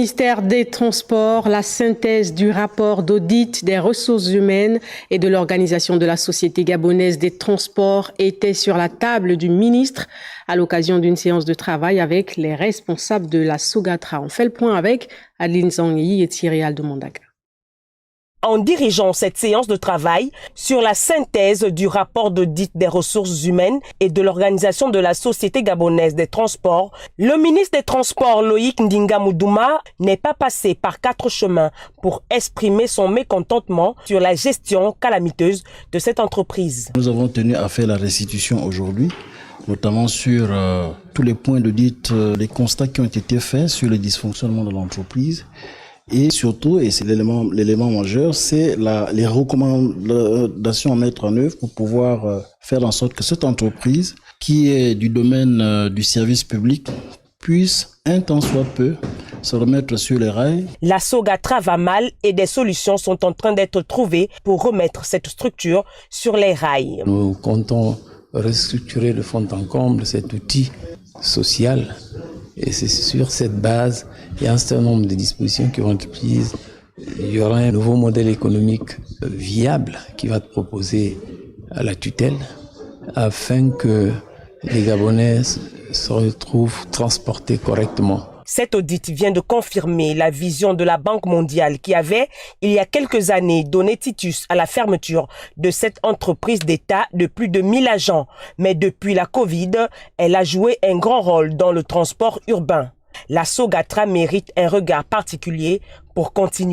Ministère des Transports, la synthèse du rapport d'audit des ressources humaines et de l'Organisation de la Société gabonaise des transports était sur la table du ministre à l'occasion d'une séance de travail avec les responsables de la Sogatra. On fait le point avec Adeline Zangyi et Thierry Aldemondaga. En dirigeant cette séance de travail sur la synthèse du rapport d'audit des ressources humaines et de l'Organisation de la Société gabonaise des transports, le ministre des Transports Loïc Ndinga Moudouma n'est pas passé par 4 chemins pour exprimer son mécontentement sur la gestion calamiteuse de cette entreprise. Nous avons tenu à faire la restitution aujourd'hui, notamment sur tous les points d'audit, les constats qui ont été faits sur le dysfonctionnement de l'entreprise. Et surtout, et c'est l'élément majeur, c'est les recommandations à mettre en œuvre pour pouvoir faire en sorte que cette entreprise, qui est du domaine du service public, puisse, un temps soit peu, se remettre sur les rails. La Sogatra va mal et des solutions sont en train d'être trouvées pour remettre cette structure sur les rails. Nous comptons restructurer le fond en comble, cet outil social. Et c'est sur cette base, il y a un certain nombre de dispositions qui vont être prises. Il y aura un nouveau modèle économique viable qui va être proposé à la tutelle afin que les Gabonais se retrouvent transportés correctement. Cet audit vient de confirmer la vision de la Banque mondiale qui avait, il y a quelques années, donné titus à la fermeture de cette entreprise d'État de plus de 1000 agents. Mais depuis la Covid, elle a joué un grand rôle dans le transport urbain. La Sogatra mérite un regard particulier pour continuer.